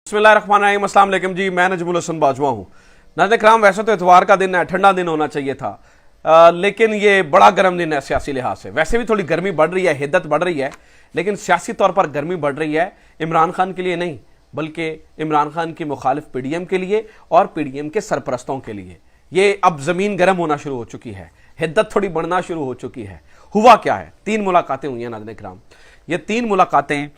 बिस्मिल्लाहिर्रहमानिर्रहीम, अस्सलाम वालेकुम जी। मैं नजमुल हसन बाजवा हूँ। नाज़रीन कराम, वैसे तो इतवार का दिन है, ठंडा दिन होना चाहिए था, लेकिन ये बड़ा गर्म दिन है सियासी लिहाज से। वैसे भी थोड़ी गर्मी बढ़ रही है, हिद्दत बढ़ रही है, लेकिन सियासी तौर पर गर्मी बढ़ रही है इमरान खान के लिए नहीं, बल्कि इमरान खान की मुखालिफ पीडीएम के लिए और पीडीएम के सरपरस्तों के लिए। ये अब जमीन गर्म होना शुरू हो चुकी है, हिद्दत थोड़ी बढ़ना शुरू हो चुकी है। हुआ क्या है, 3 मुलाकातें हुई हैं नाज़रीन कराम। ये 3 मुलाकातें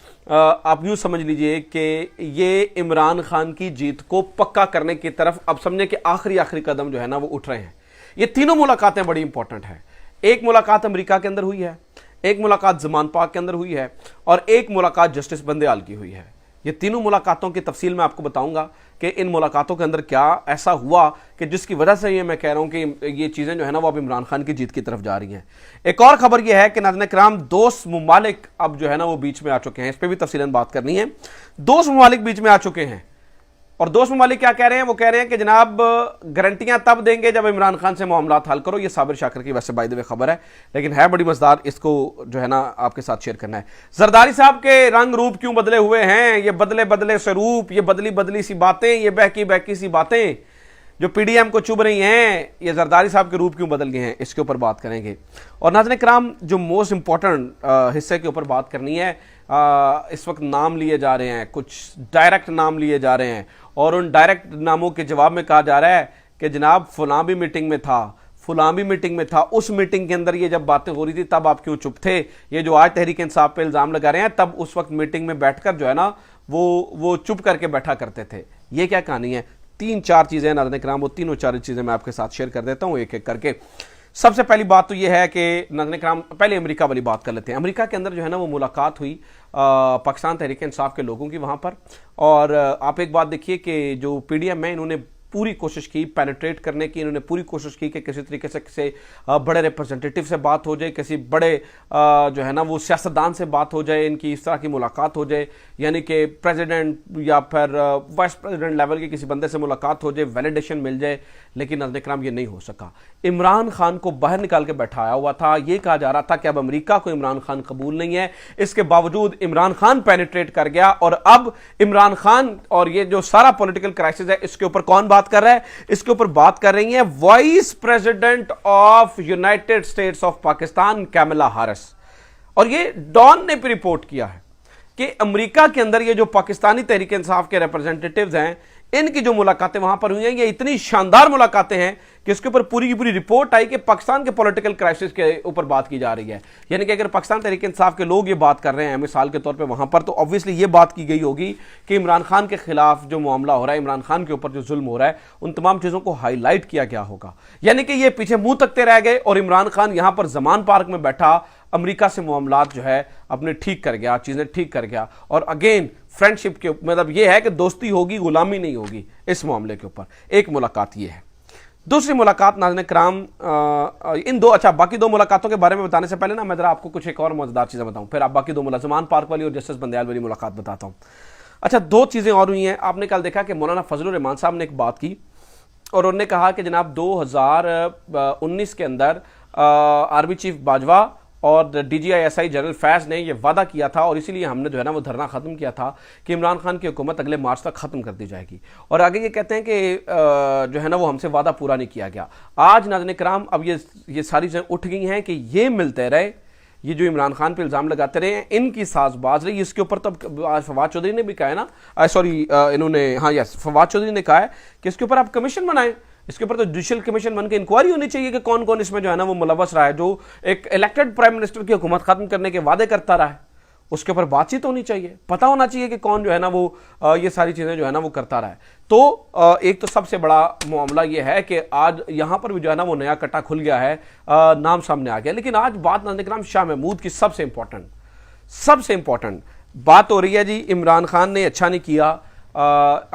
आप यूँ समझ लीजिए कि ये इमरान खान की जीत को पक्का करने की तरफ अब समझे कि आखिरी कदम जो है ना वो उठ रहे हैं। ये तीनों मुलाकातें बड़ी इंपॉर्टेंट हैं। एक मुलाकात अमेरिका के अंदर हुई है, एक मुलाकात ज़मान पाक के अंदर हुई है और एक मुलाकात जस्टिस बंदेयाल की हुई है। ये तीनों मुलाकातों की तफसील मैं आपको बताऊंगा कि इन मुलाकातों के अंदर क्या ऐसा हुआ कि जिसकी वजह से ये मैं कह रहा हूं कि ये चीज़ें जो है ना वो अब इमरान खान की जीत की तरफ जा रही हैं। एक और खबर ये है कि नाज़रीन कराम, दोस्त मुमालिक अब जो है ना वो बीच में आ चुके हैं। इस पर भी तफसीलन बात करनी है। दोस्त मुमालिक बीच में आ चुके हैं और दोस्त ममालिक क्या कह रहे हैं? वो कह रहे हैं कि जनाब गारंटियां तब देंगे जब इमरान खान से मामलात हल करो। ये साबिर शाकिर की वैसे बाय द वे खबर है, लेकिन है बड़ी मजेदार, इसको जो है ना आपके साथ शेयर करना है। जरदारी साहब के रंग रूप क्यों बदले हुए हैं? ये बदले बदले स्वरूप, ये बदली बदली सी बातें, ये बहकी बहकी सी बातें जो पीडीएम को चुभ रही हैं, ये जरदारी साहब के रूप क्यों बदल गए हैं, इसके ऊपर बात करेंगे। और नाज़रीन कराम, जो मोस्ट इंपॉर्टेंट हिस्से के ऊपर बात करनी है, इस वक्त नाम लिए जा रहे हैं, कुछ डायरेक्ट नाम लिए जा रहे हैं और उन डायरेक्ट नामों के जवाब में कहा जा रहा है कि जनाब फलां भी मीटिंग में था, फलां भी मीटिंग में था, उस मीटिंग के अंदर ये जब बातें हो रही थी तब आप क्यों चुप थे? ये जो आज तहरीक इंसाफ पे इल्ज़ाम लगा रहे हैं, तब उस वक्त मीटिंग में बैठकर जो है ना वो चुप करके बैठा करते थे। ये क्या कहानी है? 3-4 चीज़ें नाज़रीन कराम, वो तीनों 4 चीज़ें मैं आपके साथ शेयर कर देता हूँ एक एक करके। सबसे पहली बात तो ये है कि नाज़रीन कराम, पहले अमेरिका वाली बात कर लेते हैं। अमेरिका के अंदर जो है ना वो मुलाकात हुई पाकिस्तान तहरीक इंसाफ के लोगों की वहाँ पर। और आप एक बात देखिए कि जो पीडीएम है, इन्होंने पूरी कोशिश की पेनिट्रेट करने की, इन्होंने पूरी कोशिश की कि किसी तरीके से किसी बड़े रिप्रेजेंटेटिव से बात हो जाए, किसी बड़े जो है ना वो सियासतदान से बात हो जाए, इनकी इस तरह की मुलाकात हो जाए, यानी कि प्रेसिडेंट या फिर वाइस प्रेसिडेंट लेवल के किसी बंदे से मुलाकात हो जाए, वैलिडेशन मिल जाए। लेकिन नाज़रीन कराम ये नहीं हो सका। इमरान खान को बाहर निकाल के बैठाया हुआ था। ये कहा जा रहा था कि अब अमेरिका को इमरान खान कबूल नहीं है, इसके बावजूद इमरान खान पेनिट्रेट कर गया। और अब इमरान खान और ये जो सारा पॉलिटिकल क्राइसिस है, इसके ऊपर कौन बात कर रहा है? इसके ऊपर बात कर रही है vice president of United states of Pakistan Kamala Harris. और ये डॉन ने भी रिपोर्ट किया है कि अमेरिका के अंदर ये जो पाकिस्तानी तहरीक इंसाफ के रिप्रेजेंटेटिव्स हैं, इनकी जो मुलाकातें वहां पर हुई हैं, ये इतनी शानदार मुलाकातें हैं कि इसके ऊपर पूरी की पूरी रिपोर्ट आई कि पाकिस्तान के पॉलिटिकल क्राइसिस के ऊपर बात की जा रही है। यानी कि अगर पाकिस्तान तहरीक इंसाफ के लोग ये बात कर रहे हैं मिसाल के तौर पे वहां पर, तो ऑब्वियसली ये बात की गई होगी कि इमरान खान के खिलाफ जो मामला हो रहा है, इमरान खान के ऊपर जो जुल्म हो रहा है, उन तमाम चीज़ों को हाईलाइट किया गया होगा। यानी कि ये पीछे मुंह तकते रह गए और इमरान खान यहां पर ज़मान पार्क में बैठा अमेरिका से मामलात जो है अपने ठीक कर गया, चीज़ें ठीक कर गया। और अगेन फ्रेंडशिप के मतलब ये है कि दोस्ती होगी, गुलामी नहीं होगी इस मामले के ऊपर। एक मुलाकात ये है। दूसरी मुलाकात नाज़रीन कराम, इन दो, अच्छा बाकी 2 मुलाकातों के बारे में बताने से पहले ना मैं जरा आपको कुछ एक और मजेदार चीज़ें बताऊं, फिर आप बाकी 2 ज़मान पार्क वाली और जस्टिस बंदेयाल वाली मुलाकात बताता हूं। अच्छा, 2 चीज़ें और हुई हैं। आपने कल देखा कि मौलाना फजलुर रहमान साहब ने एक बात की और उन्होंने कहा कि जनाब 2019 के अंदर आर्मी चीफ बाजवा और DGI-SI जनरल फैज़ ने यह वादा किया था और इसीलिए हमने जो है ना वो धरना ख़त्म किया था कि इमरान खान की हुकूमत अगले मार्च तक ख़त्म कर दी जाएगी। और आगे ये कहते हैं कि जो है ना वो हमसे वादा पूरा नहीं किया गया। आज नाज़रीन कराम, अब ये सारी चीज़ें उठ गई हैं कि ये मिलते रहे, ये जो इमरान खान पे इल्ज़ाम लगाते रहे हैं, इनकी साज़बाज रही। इसके ऊपर तब फवाद चौधरी ने भी कहा है ना, सॉरी इन्होंने, हाँ यस, फवाद चौधरी ने कहा है कि इसके ऊपर आप कमीशन बनाएं, इसके ऊपर तो जुडिशियल कमीशन बन के इंक्वायरी होनी चाहिए कि कौन कौन इसमें जो है ना वो मुलव्वस रहा है, जो एक इलेक्टेड प्राइम मिनिस्टर की हुकूमत खत्म करने के वादे करता रहा है, उसके ऊपर बातचीत होनी चाहिए, पता होना चाहिए कि कौन जो है ना वो ये सारी चीज़ें जो है ना वो करता रहा है। तो एक तो सबसे बड़ा मामला ये है कि आज यहाँ पर भी जो है ना वो नया कट्टा खुल गया है, नाम सामने आ गया। लेकिन आज बात नाज़रीन कराम शाह महमूद की सबसे इंपॉर्टेंट बात हो रही है जी। इमरान खान ने अच्छा नहीं किया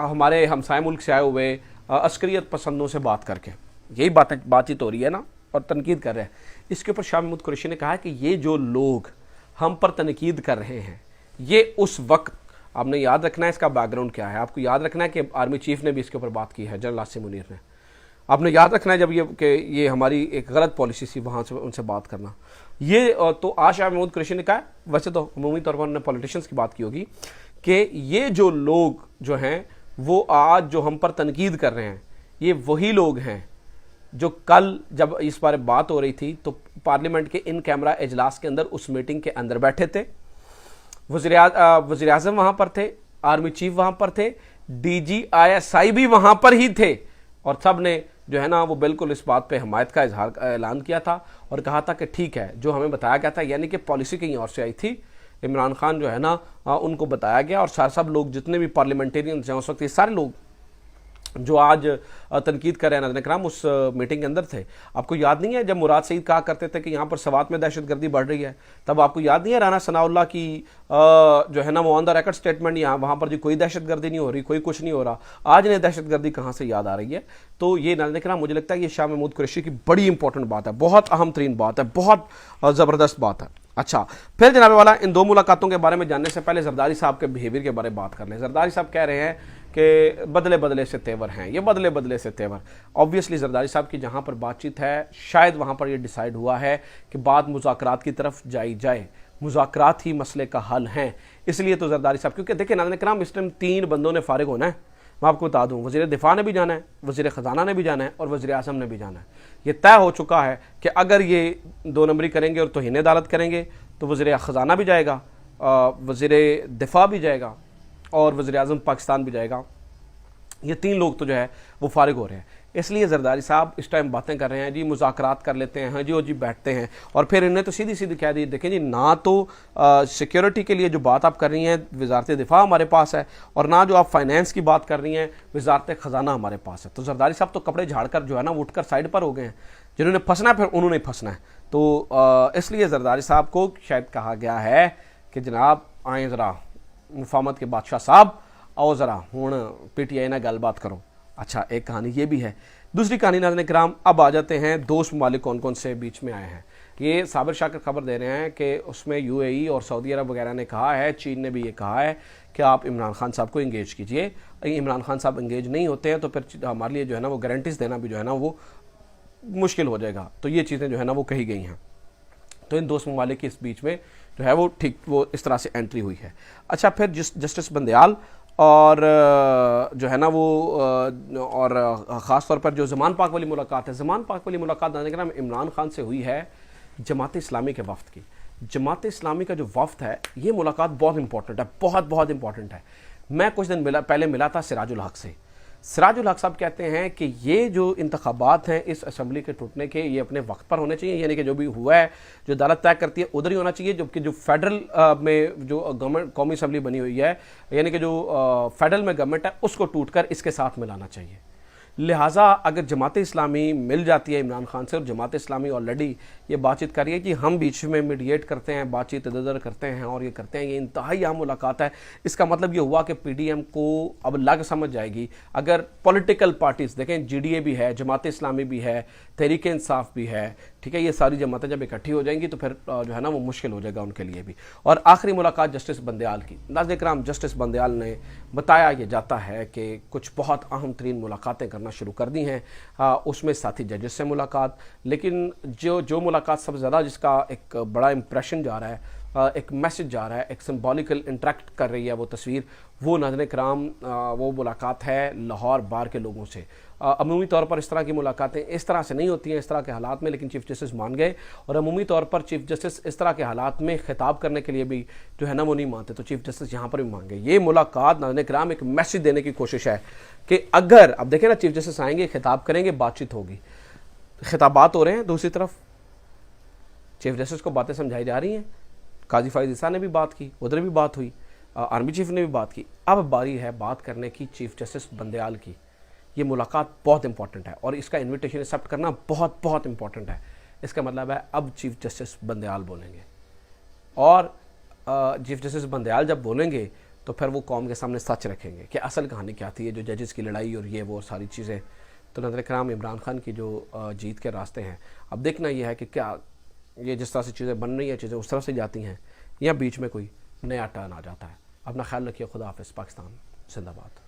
हमारे हमसाए मुल्क से आए हुए अस्करियत पसंदों से बात करके, यही बातचीत हो रही है ना, और तनकीद कर रहे हैं। इसके ऊपर शाह महमूद कुरैशी ने कहा कि ये जो लोग हम पर तनकीद कर रहे हैं, ये उस वक्त, आपने याद रखना है इसका बैकग्राउंड क्या है। आपको याद रखना है कि आर्मी चीफ ने भी इसके ऊपर बात की है, जनरल आसिम मुनीर ने। आपने याद रखना है जब ये हमारी एक गलत पॉलिसी थी वहाँ से उनसे बात करना। ये तो आज शाह महमूद कुरैशी ने कहा, वैसे तो अमूमी तौर पर उन्होंने पॉलिटिशियंस की बात की होगी कि ये जो लोग जो हैं वो आज जो हम पर तनकीद कर रहे हैं, ये वही लोग हैं जो कल जब इस बारे बात हो रही थी तो पार्लियामेंट के इन कैमरा इजलास के अंदर उस मीटिंग के अंदर बैठे थे। वज़ीर आज़म वहाँ पर थे, आर्मी चीफ वहाँ पर थे, DGISI भी वहाँ पर ही थे, और सब ने जो है ना वो बिल्कुल इस बात पे हमायत का इजहार ऐलान किया था और कहा था कि ठीक है जो हमें बताया गया था, यानी कि पॉलिसी कहीं और से आई थी। इमरान खान जो है ना उनको बताया गया, और सब लोग जितने भी पार्लियामेंटेरियंस हैं उस वक्त, ये सारे लोग जो आज तनकीद कर रहे हैं नाज़रीन इकराम, उस मीटिंग के अंदर थे। आपको याद नहीं है जब मुराद सईद कहा करते थे कि यहाँ पर सवात में दहशतगर्दी बढ़ रही है, तब आपको याद नहीं है राना सनाउल्लाह की जो है ना वो ऑन द रिकॉर्ड स्टेटमेंट, यहाँ वहाँ पर जी कोई दहशतगर्दी नहीं हो रही, कोई कुछ नहीं हो रहा। आज इन्हें दहशतगर्दी कहाँ से याद आ रही है? तो ये नाज़रीन इकराम मुझे लगता है ये शाह महमूद कुरैशी की बड़ी इंपॉर्टेंट बात है, बहुत अहम तरीन बात है, बहुत ज़बरदस्त बात है। अच्छा, फिर जनाब वाला इन दो मुलाकातों के बारे में जानने से पहले जरदारी साहब के बिहेवियर के बारे में बात कर लें। जरदारी साहब कह रहे हैं कि बदले बदले से तेवर हैं, ये बदले बदले से तेवर। ऑब्वियसली जरदारी साहब की जहाँ पर बातचीत है, शायद वहाँ पर ये डिसाइड हुआ है कि बात मुज़ाकरात की तरफ जाई जाए, मुज़ाकरात ही मसले का हल हैं। इसलिए तो जरदारी साहब, क्योंकि देखिए नाज़रीन इकराम इस टाइम 3 बंदों ने फारिग होना है। मैं आपको बता दूं, वज़ीर दिफा ने भी जाना है, वज़ीर ख़जाना ने भी जाना है, और वज़ीर आज़म ने भी जाना है। ये तय हो चुका है कि अगर ये 2 नंबरी करेंगे और तौहीन अदालत करेंगे तो वज़ीर ख़जाना भी जाएगा, वज़ीर दिफा भी जाएगा, और वज़ीर आज़म पाकिस्तान भी जाएगा। ये 3 लोग तो जो है वो फारिग हो रहे हैं। इसलिए जरदारी साहब इस टाइम बातें कर रहे हैं, जी मुज़ाकरात कर लेते हैं, हाँ जी, वो जी बैठते हैं, और फिर इन्हें तो सीधी सीधी कह दी, देखें जी ना तो सिक्योरिटी के लिए जो बात आप कर रही हैं वज़ारत दिफा हमारे पास है, और ना जो आप फाइनेंस की बात कर रही हैं वज़ारत ख़जाना हमारे पास है। तो जरदारी साहब तो कपड़े झाड़कर जो है ना उठकर साइड पर हो गए हैं, जिन्होंने फंसना है फिर उन्होंने फंसना है। तो इसलिए जरदारी साहब को शायद कहा गया है कि जनाब आए ज़रा मुफाहमत के बादशाह साहब, आओ ज़रा हूँ PTI ना गलबात करो। अच्छा, एक कहानी ये भी है। दूसरी कहानी नाज़रीन इकराम, अब आ जाते हैं दोस्त ममालिक कौन कौन से बीच में आए हैं। ये साबिर शाकिर खबर दे रहे हैं कि उसमें UAE और सऊदी अरब वगैरह ने कहा है, चीन ने भी ये कहा है कि आप इमरान खान साहब को इंगेज कीजिए। इमरान खान साहब इंगेज नहीं होते हैं तो फिर हमारे लिए जो है ना वो गारंटीज देना भी जो है ना वो मुश्किल हो जाएगा। तो ये चीज़ें जो है ना वो कही गई हैं। तो इन दोस्त ममालिक के इस बीच में जो है वो ठीक वो इस तरह से एंट्री हुई है। अच्छा, फिर जस्टिस बंदयाल और जो है ना वो और ख़ास तौर पर जो ज़मान पाक वाली मुलाकात है, ज़मान पाक वाली मुलाकात इमरान खान से हुई है जमात इस्लामी के वफ़द की। जमात इस्लामी का जो वफ़द है, ये मुलाकात बहुत इंपॉर्टेंट है, बहुत बहुत इंपॉर्टेंट है। मैं कुछ दिन पहले मिला था सिराजुल हक से। सिराजुल हक साहब कहते हैं कि ये जो इंतखाबात हैं इस असम्बली के टूटने के, ये अपने वक्त पर होने चाहिए, यानी कि जो भी हुआ है जो अदालत तय करती है उधर ही होना चाहिए, जबकि जो फेडरल में जो गवर्नमेंट कौमी असम्बली बनी हुई है, यानी कि जो फेडरल में गवर्नमेंट है उसको टूटकर इसके साथ मिलाना चाहिए। लिहाजा अगर जमात इस्लामी मिल जाती है इमरान खान से, और जमात इस्लामी ऑलरेडी ये बातचीत कर रही है कि हम बीच में मीडिएट करते हैं, बातचीत इधर करते हैं और ये करते हैं, ये इंतहाई अहम मुलाकात है। इसका मतलब ये हुआ कि PDM को अब लग समझ जाएगी। अगर पॉलिटिकल पार्टीज़ देखें, GDA भी है, जमात इस्लामी भी है, तहरीक इंसाफ भी है, ठीक है, ये सारी जमातें जब इकट्ठी हो जाएंगी तो फिर जो है ना वो मुश्किल हो जाएगा उनके लिए भी। और आखिरी मुलाकात जस्टिस बंदयाल की। नाज़रीन इकराम, जस्टिस बंदयाल ने बताया ये जाता है कि कुछ बहुत अहम तरीन मुलाकातें करना शुरू कर दी हैं, उसमें साथी जजेस से मुलाकात। लेकिन जो मुलाकात सबसे ज़्यादा जिसका एक बड़ा इंप्रेशन जा रहा है, एक मैसेज जा रहा है, एक सिंबॉलिकल इंटरेक्ट कर रही है वो तस्वीर, वो नाज़रीन इकराम वो मुलाकात है लाहौर बार के लोगों से। अमूमी तौर पर इस तरह की मुलाकातें इस तरह से नहीं होती हैं इस तरह के हालात में, लेकिन चीफ जस्टिस मान गए, और अमूमी तौर पर चीफ जस्टिस इस तरह के हालात में खिताब करने के लिए भी जो है ना वो नहीं मानते, तो चीफ जस्टिस यहाँ पर भी मान गए। ये मुलाकात नाज़रीन इकराम एक मैसेज देने की कोशिश है कि अगर अब देखें ना, चीफ जस्टिस आएंगे, खिताब करेंगे, बातचीत होगी, खिताबात हो रहे हैं, दूसरी तरफ चीफ जस्टिस को बातें समझाई जा रही हैं। काजी फाइज ईसा ने भी बात की, उधर भी बात हुई, आर्मी चीफ ने भी बात की। अब बारी है बात करने की चीफ जस्टिस बंदयाल की। ये मुलाकात बहुत इंपॉर्टेंट है और इसका इन्विटेशन एक्सेप्ट करना बहुत बहुत इंपॉर्टेंट है। इसका मतलब है अब चीफ जस्टिस बंदयाल बोलेंगे, और चीफ जस्टिस बंदयाल जब बोलेंगे तो फिर वो कौम के सामने सच रखेंगे कि असल कहानी क्या थी, ये जो जजेस की लड़ाई और ये वो सारी चीज़ें। तो नाज़रीन इकराम, इमरान खान की जो जीत के रास्ते हैं, अब देखना यह है कि क्या ये जिस तरह से चीज़ें बन रही हैं, चीज़ें उस तरह से जाती हैं, या बीच में कोई नया टर्न आ जाता है। अपना ख्याल रखिए। खुदा हाफिज़। पाकिस्तान जिंदाबाद।